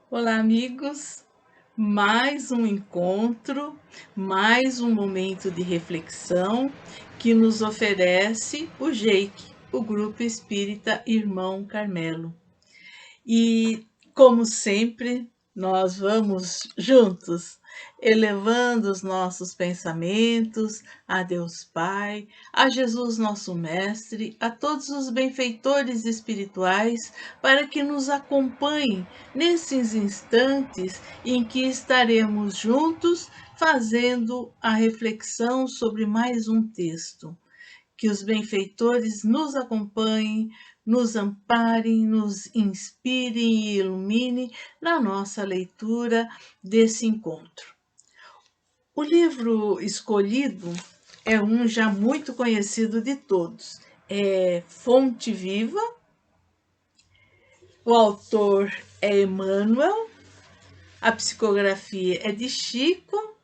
Olá, amigos. Mais um encontro, mais um momento de reflexão que nos oferece o JEIC, o Grupo Espírita Irmão Carmelo. E, como sempre, nós vamos juntos, elevando os nossos pensamentos a Deus Pai, a Jesus nosso Mestre, a todos os benfeitores espirituais, para que nos acompanhem nesses instantes em que estaremos juntos fazendo a reflexão sobre mais um texto. Que os benfeitores nos acompanhem, nos amparem, nos inspirem e iluminem na nossa leitura desse encontro. O livro escolhido é um já muito conhecido de todos. É Fonte Viva, o autor é Emmanuel, a psicografia é de Chico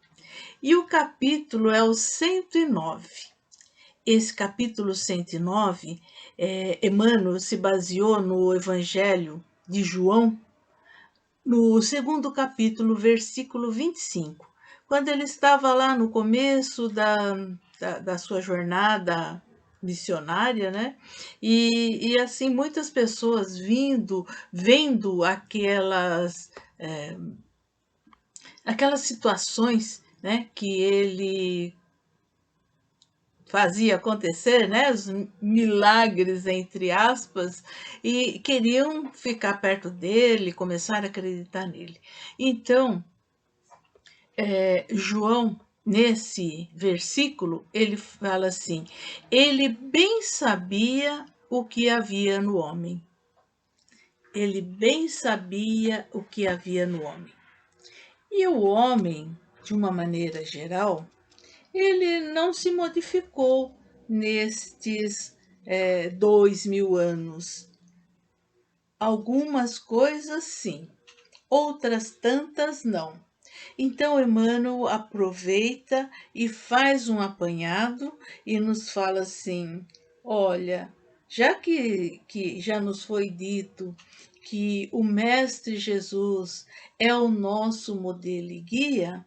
e o capítulo é o 109. Esse capítulo 109, Emmanuel se baseou no Evangelho de João, no segundo capítulo, versículo 25, quando ele estava lá no começo da sua jornada missionária, né? E assim, muitas pessoas vendo aquelas situações, né, que ele fazia acontecer, né, os milagres, entre aspas, e queriam ficar perto dele, começar a acreditar nele. Então, João, nesse versículo, ele fala assim: ele bem sabia o que havia no homem. Ele bem sabia o que havia no homem. E o homem, de uma maneira geral, ele não se modificou nestes 2000 anos. Algumas coisas sim, outras tantas não. Então, Emmanuel aproveita e faz um apanhado e nos fala assim: olha, já que já nos foi dito que o Mestre Jesus é o nosso modelo e guia,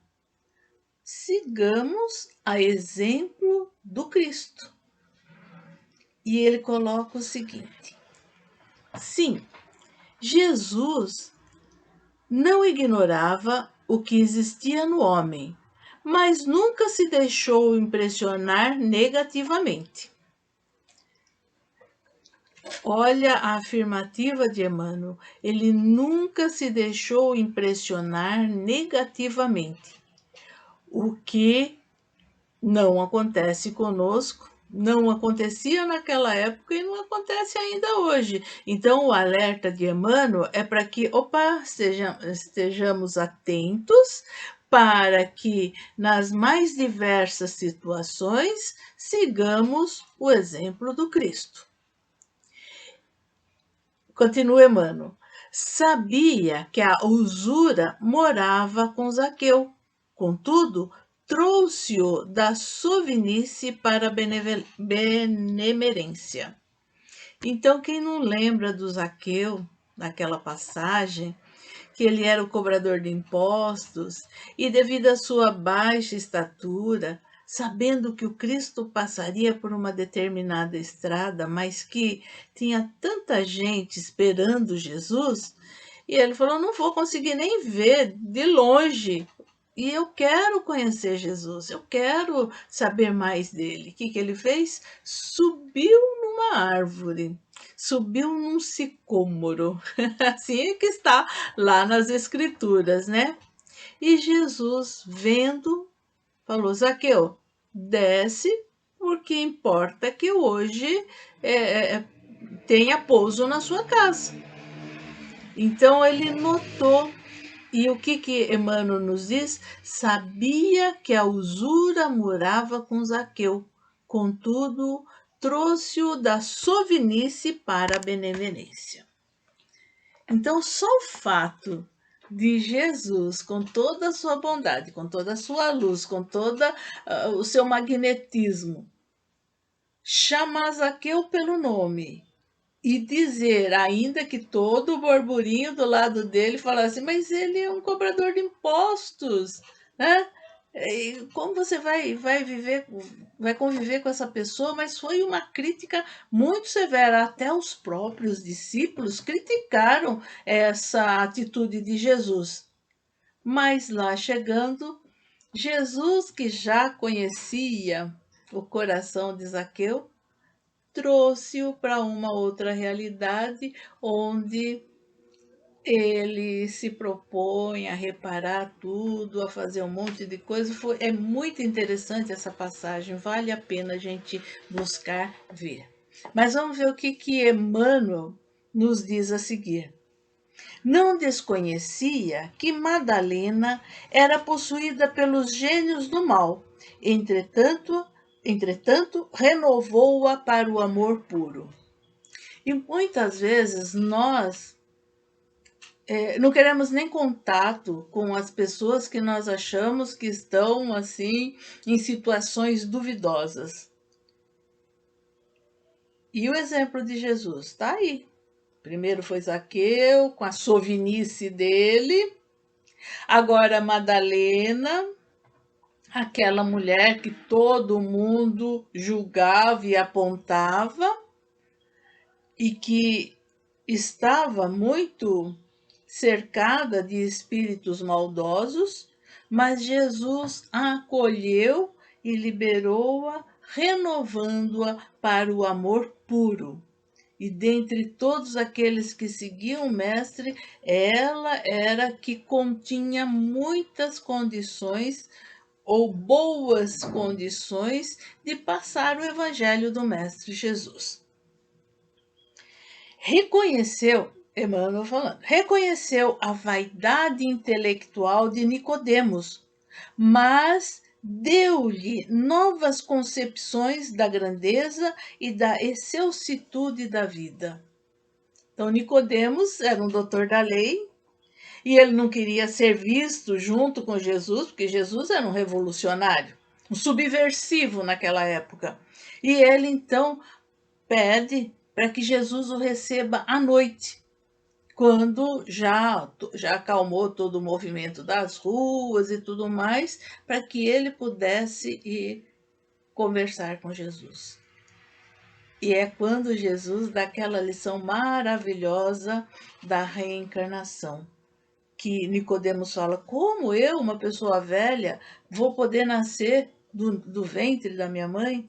sigamos a exemplo do Cristo. E ele coloca o seguinte: sim, Jesus não ignorava o que existia no homem, mas nunca se deixou impressionar negativamente. Olha a afirmativa de Emmanuel, ele nunca se deixou impressionar negativamente, o que não acontece conosco, não acontecia naquela época e não acontece ainda hoje. Então, o alerta de Emmanuel é para que, estejamos atentos para que, nas mais diversas situações, sigamos o exemplo do Cristo. Continua Emmanuel. Sabia que a usura morava com Zaqueu, contudo, trouxe-o da sovinice para a benemerência. Então, quem não lembra do Zaqueu, naquela passagem, que ele era o cobrador de impostos e, devido à sua baixa estatura, sabendo que o Cristo passaria por uma determinada estrada, mas que tinha tanta gente esperando Jesus, e ele falou: não vou conseguir nem ver de longe. E eu quero conhecer Jesus, eu quero saber mais dele. O que ele fez? Subiu numa árvore, subiu num sicômoro. Assim é que está lá nas Escrituras, né? E Jesus, vendo, falou: Zaqueu, desce, porque importa que hoje tenha pouso na sua casa. Então ele notou. E o que Emmanuel nos diz? Sabia que a usura morava com Zaqueu, contudo, trouxe-o da sovinice para a benevolência. Então, só o fato de Jesus, com toda a sua bondade, com toda a sua luz, com todo o seu magnetismo, chamar Zaqueu pelo nome e dizer, ainda que todo o burburinho do lado dele falasse, mas ele é um cobrador de impostos, né? E como você vai viver, vai conviver com essa pessoa? Mas foi uma crítica muito severa. Até os próprios discípulos criticaram essa atitude de Jesus. Mas lá chegando, Jesus, que já conhecia o coração de Zaqueu, trouxe-o para uma outra realidade onde ele se propõe a reparar tudo, a fazer um monte de coisa. É muito interessante essa passagem, vale a pena a gente buscar ver. Mas vamos ver o que Emmanuel nos diz a seguir. Não desconhecia que Madalena era possuída pelos gênios do mal. Entretanto, renovou-a para o amor puro. E muitas vezes nós não queremos nem contato com as pessoas que nós achamos que estão assim em situações duvidosas. E o exemplo de Jesus está aí. Primeiro foi Zaqueu, com a sovinice dele. Agora Madalena, aquela mulher que todo mundo julgava e apontava e que estava muito cercada de espíritos maldosos, mas Jesus a acolheu e liberou-a, renovando-a para o amor puro. E dentre todos aqueles que seguiam o Mestre, ela era que continha muitas condições ou boas condições de passar o Evangelho do Mestre Jesus. Emmanuel falando, reconheceu a vaidade intelectual de Nicodemos, mas deu-lhe novas concepções da grandeza e da excelsitude da vida. Então, Nicodemos era um doutor da lei e ele não queria ser visto junto com Jesus, porque Jesus era um revolucionário, um subversivo naquela época. E ele, então, pede para que Jesus o receba à noite, quando já acalmou todo o movimento das ruas e tudo mais, para que ele pudesse ir conversar com Jesus. E é quando Jesus dá aquela lição maravilhosa da reencarnação, que Nicodemos fala, como eu, uma pessoa velha, vou poder nascer do ventre da minha mãe?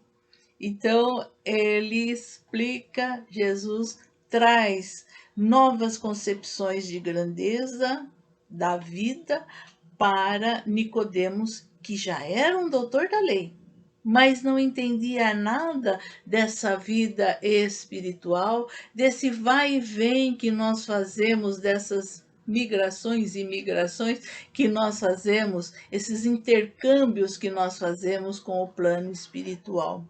Então, ele explica, Jesus traz novas concepções de grandeza da vida para Nicodemos, que já era um doutor da lei, mas não entendia nada dessa vida espiritual, desse vai e vem que nós fazemos, dessas migrações e migrações que nós fazemos, esses intercâmbios que nós fazemos com o plano espiritual.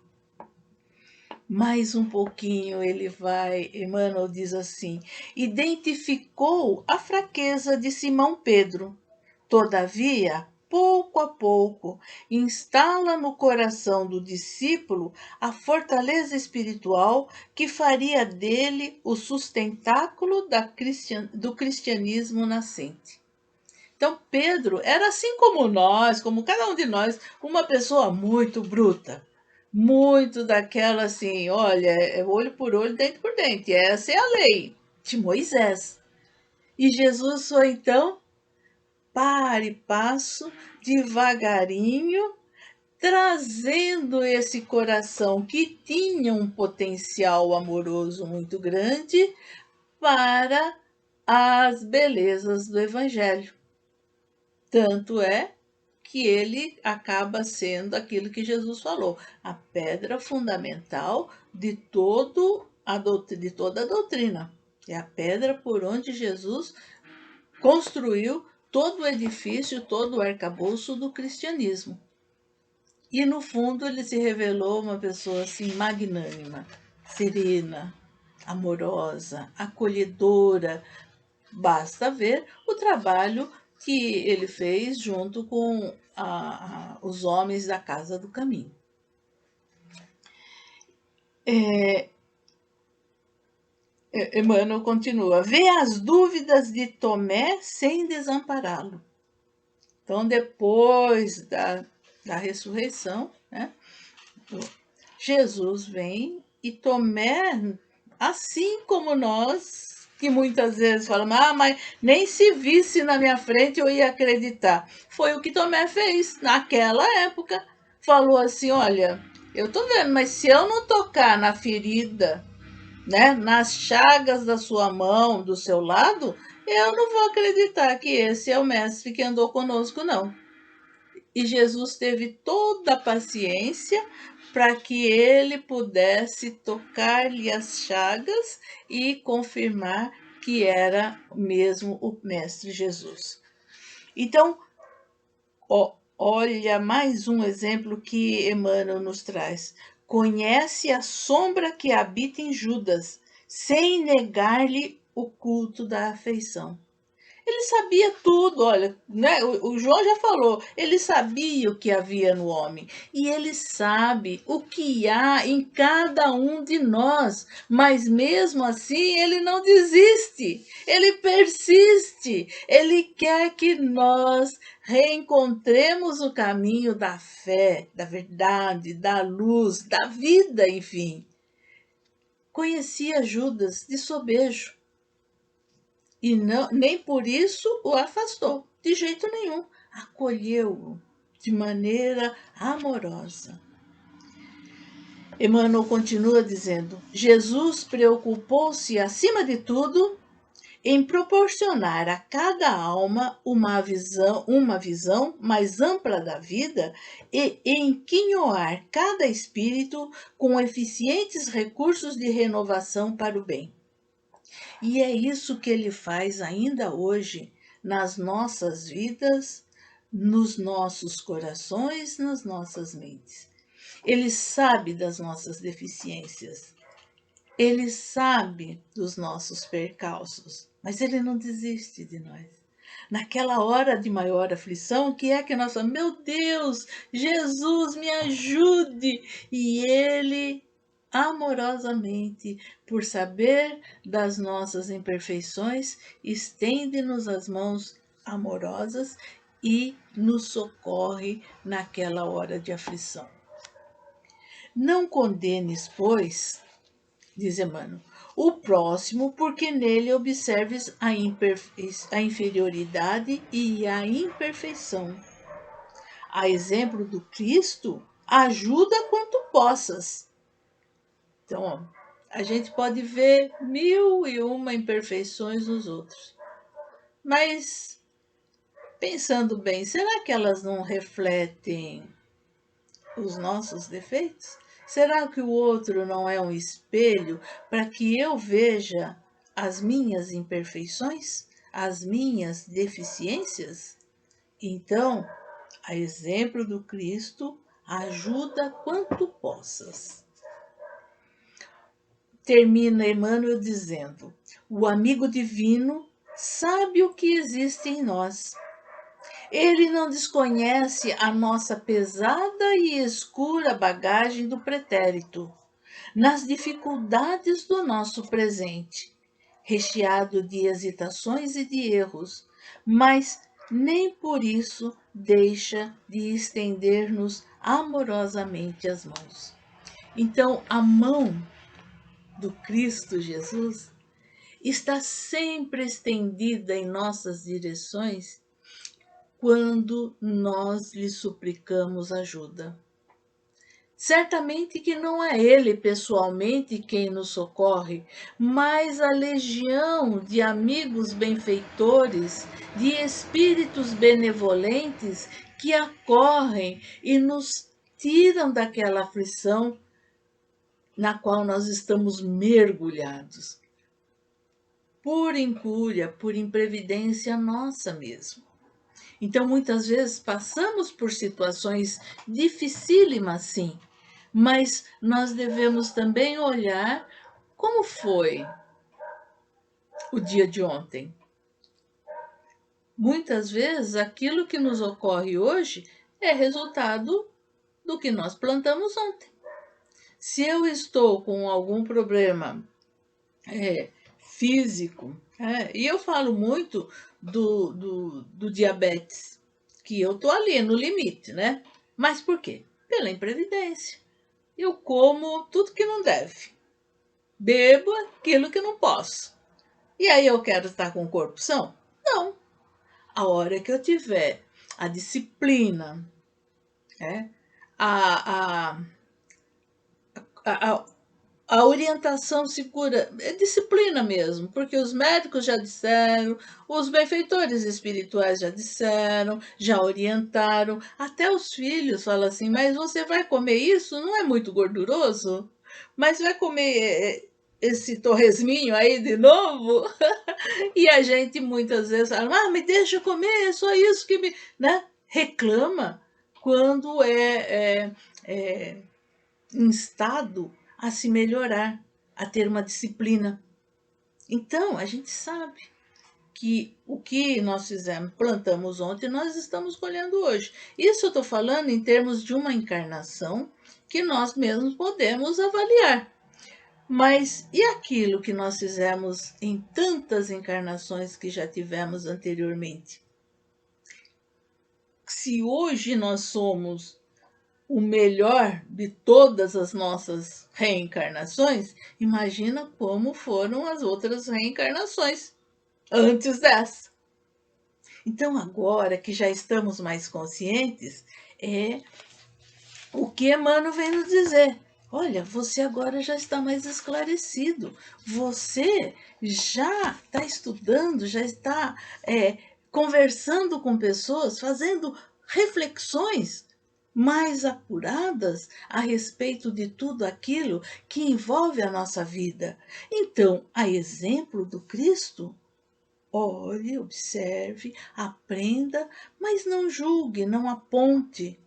Mais um pouquinho ele vai, Emmanuel diz assim, identificou a fraqueza de Simão Pedro. Todavia, pouco a pouco, instala no coração do discípulo a fortaleza espiritual que faria dele o sustentáculo do cristianismo nascente. Então, Pedro era assim como nós, como cada um de nós, uma pessoa muito bruta, muito daquela assim, olha, é olho por olho, dente por dente. Essa é a lei de Moisés. E Jesus foi então, para e passo, devagarinho, trazendo esse coração que tinha um potencial amoroso muito grande para as belezas do Evangelho. Tanto é que ele acaba sendo aquilo que Jesus falou, a pedra fundamental de de toda a doutrina. É a pedra por onde Jesus construiu todo o edifício, todo o arcabouço do cristianismo. E no fundo ele se revelou uma pessoa assim magnânima, serena, amorosa, acolhedora. Basta ver o trabalho que ele fez junto com os homens da Casa do Caminho. Emmanuel continua, vê as dúvidas de Tomé sem desampará-lo. Então, depois da ressurreição, né, Jesus vem e Tomé, assim como nós, que muitas vezes falamos, mas nem se visse na minha frente eu ia acreditar. Foi o que Tomé fez naquela época. Falou assim, olha, eu tô vendo, mas se eu não tocar na ferida, né, nas chagas da sua mão, do seu lado, eu não vou acreditar que esse é o mestre que andou conosco, não. E Jesus teve toda a paciência para que ele pudesse tocar-lhe as chagas e confirmar que era mesmo o Mestre Jesus. Então, olha mais um exemplo que Emmanuel nos traz. Conhece a sombra que habita em Judas, sem negar-lhe o culto da afeição. Ele sabia tudo, olha, né? O João já falou, ele sabia o que havia no homem e ele sabe o que há em cada um de nós, mas mesmo assim ele não desiste, ele persiste, ele quer que nós reencontremos o caminho da fé, da verdade, da luz, da vida, enfim. Conhecia Judas de sobejo e não, nem por isso o afastou, de jeito nenhum. Acolheu-o de maneira amorosa. Emmanuel continua dizendo: Jesus preocupou-se, acima de tudo, em proporcionar a cada alma uma visão mais ampla da vida e enquinhoar cada espírito com eficientes recursos de renovação para o bem. E é isso que ele faz ainda hoje nas nossas vidas, nos nossos corações, nas nossas mentes. Ele sabe das nossas deficiências, ele sabe dos nossos percalços, mas ele não desiste de nós. Naquela hora de maior aflição, o que é que nós falamos? Meu Deus, Jesus, me ajude! E ele amorosamente, por saber das nossas imperfeições, estende-nos as mãos amorosas e nos socorre naquela hora de aflição. Não condenes, pois, diz Emmanuel, o próximo, porque nele observes a inferioridade e a imperfeição. A exemplo do Cristo, ajuda quanto possas. Então, ó, a gente pode ver 1001 imperfeições nos outros. Mas, pensando bem, será que elas não refletem os nossos defeitos? Será que o outro não é um espelho para que eu veja as minhas imperfeições, as minhas deficiências? Então, a exemplo do Cristo, ajuda quanto possas. Termina Emmanuel dizendo: o amigo divino sabe o que existe em nós. Ele não desconhece a nossa pesada e escura bagagem do pretérito, nas dificuldades do nosso presente, recheado de hesitações e de erros, mas nem por isso deixa de estender-nos amorosamente as mãos. Então, a mão do Cristo Jesus está sempre estendida em nossas direções quando nós lhe suplicamos ajuda. Certamente que não é ele pessoalmente quem nos socorre, mas a legião de amigos benfeitores, de espíritos benevolentes que acorrem e nos tiram daquela aflição na qual nós estamos mergulhados, por incúria, por imprevidência nossa mesmo. Então, muitas vezes passamos por situações dificílimas, sim, mas nós devemos também olhar como foi o dia de ontem. Muitas vezes aquilo que nos ocorre hoje é resultado do que nós plantamos ontem. Se eu estou com algum problema físico. E eu falo muito do diabetes, que eu tô ali no limite, né? Mas por quê? Pela imprevidência. Eu como tudo que não deve, bebo aquilo que não posso. E aí eu quero estar com o corpo são? Não. A hora que eu tiver a disciplina, né? a, a, a, a orientação segura, é disciplina mesmo, porque os médicos já disseram, os benfeitores espirituais já disseram, já orientaram, até os filhos falam assim, mas você vai comer isso? Não é muito gorduroso? Mas vai comer esse torresminho aí de novo? E a gente muitas vezes fala, me deixa eu comer, é só isso que me... Né? Reclama quando é instado a se melhorar, a ter uma disciplina. Então, a gente sabe que o que nós fizemos, plantamos ontem, nós estamos colhendo hoje. Isso eu estou falando em termos de uma encarnação que nós mesmos podemos avaliar. Mas e aquilo que nós fizemos em tantas encarnações que já tivemos anteriormente? Se hoje nós somos o melhor de todas as nossas reencarnações, imagina como foram as outras reencarnações antes dessa. Então, agora que já estamos mais conscientes, é o que Emmanuel vem nos dizer. Olha, você agora já está mais esclarecido. Você já está estudando, já está conversando com pessoas, fazendo reflexões mais apuradas a respeito de tudo aquilo que envolve a nossa vida. Então, a exemplo do Cristo, olhe, observe, aprenda, mas não julgue, não aponte,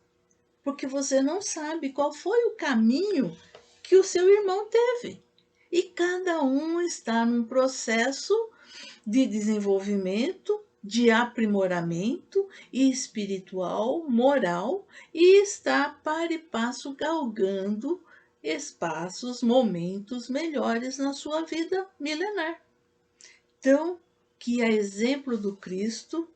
porque você não sabe qual foi o caminho que o seu irmão teve. E cada um está num processo de desenvolvimento, de aprimoramento espiritual, moral, e está para e passo galgando espaços, momentos melhores na sua vida milenar. Então, que a exemplo do Cristo,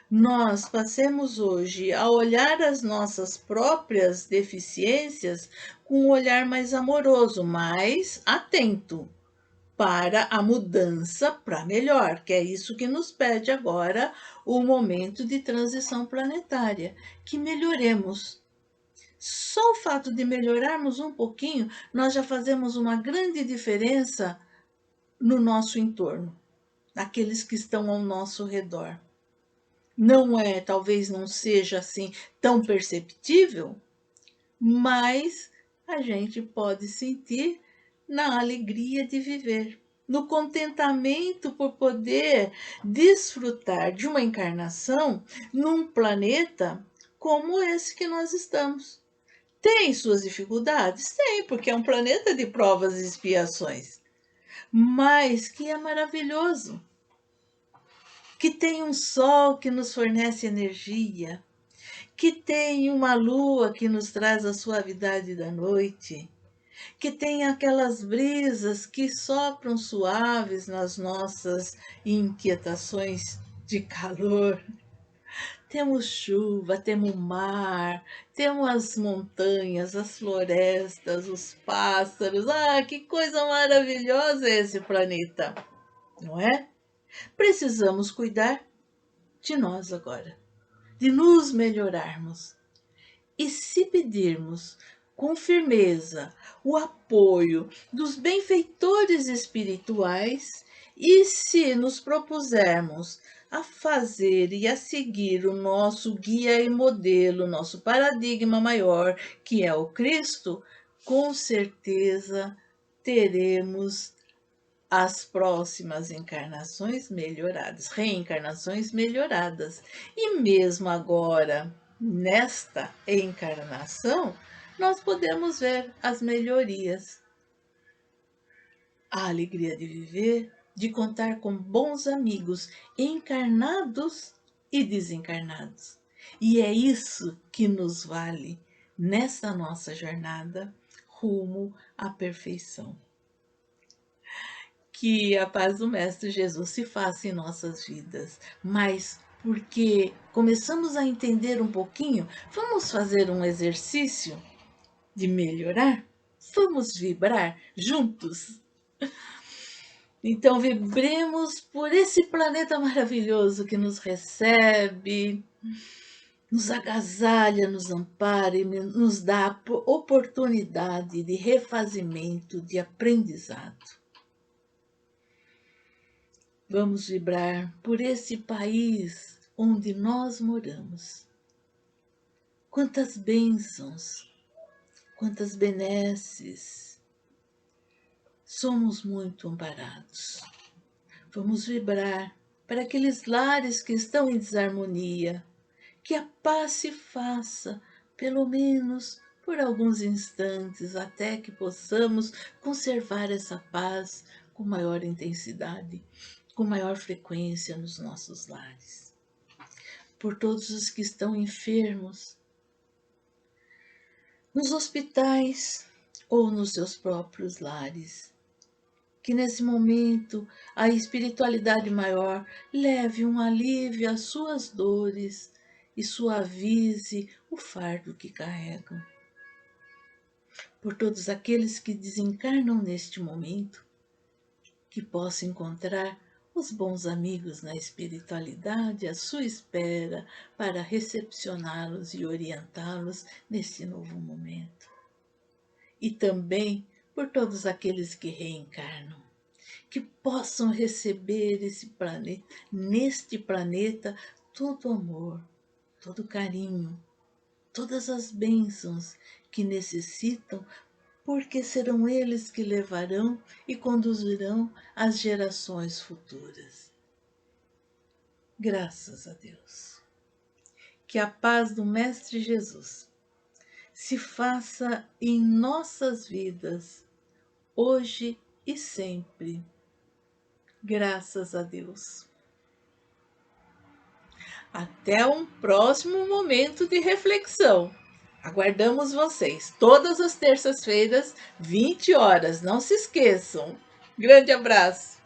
nós passemos hoje a olhar as nossas próprias deficiências com um olhar mais amoroso, mais atento para a mudança para melhor, que é isso que nos pede agora o momento de transição planetária, que melhoremos. Só o fato de melhorarmos um pouquinho, nós já fazemos uma grande diferença no nosso entorno, naqueles que estão ao nosso redor. Não é, talvez não seja assim tão perceptível, mas a gente pode sentir na alegria de viver, no contentamento por poder desfrutar de uma encarnação num planeta como esse que nós estamos. Tem suas dificuldades? Tem, porque é um planeta de provas e expiações, mas que é maravilhoso, que tem um sol que nos fornece energia, que tem uma lua que nos traz a suavidade da noite, que tem aquelas brisas que sopram suaves nas nossas inquietações de calor. Temos chuva, temos mar, temos as montanhas, as florestas, os pássaros. Que coisa maravilhosa é esse planeta, não é? Precisamos cuidar de nós agora, de nos melhorarmos. E se pedirmos com firmeza o apoio dos benfeitores espirituais, e se nos propusermos a fazer e a seguir o nosso guia e modelo, nosso paradigma maior, que é o Cristo, com certeza teremos as próximas encarnações melhoradas, reencarnações melhoradas. E mesmo agora, nesta encarnação, nós podemos ver as melhorias. A alegria de viver, de contar com bons amigos encarnados e desencarnados. E é isso que nos vale nessa nossa jornada rumo à perfeição. Que a paz do Mestre Jesus se faça em nossas vidas, mas porque começamos a entender um pouquinho, vamos fazer um exercício de melhorar? Vamos vibrar juntos? Então, vibremos por esse planeta maravilhoso que nos recebe, nos agasalha, nos ampara e nos dá a oportunidade de refazimento, de aprendizado. Vamos vibrar por esse país onde nós moramos. Quantas bênçãos, quantas benesses. Somos muito amparados. Vamos vibrar para aqueles lares que estão em desarmonia. Que a paz se faça, pelo menos por alguns instantes, até que possamos conservar essa paz com maior intensidade, com maior frequência nos nossos lares. Por todos os que estão enfermos, nos hospitais ou nos seus próprios lares. Que nesse momento a espiritualidade maior leve um alívio às suas dores e suavize o fardo que carregam. Por todos aqueles que desencarnam neste momento, que possam encontrar os bons amigos na espiritualidade à sua espera para recepcioná-los e orientá-los nesse novo momento. E também por todos aqueles que reencarnam, que possam receber neste planeta todo amor, todo carinho, todas as bênçãos que necessitam, porque serão eles que levarão e conduzirão as gerações futuras. Graças a Deus. Que a paz do Mestre Jesus se faça em nossas vidas, hoje e sempre. Graças a Deus. Até um próximo momento de reflexão. Aguardamos vocês todas as terças-feiras, 20 horas. Não se esqueçam. Grande abraço.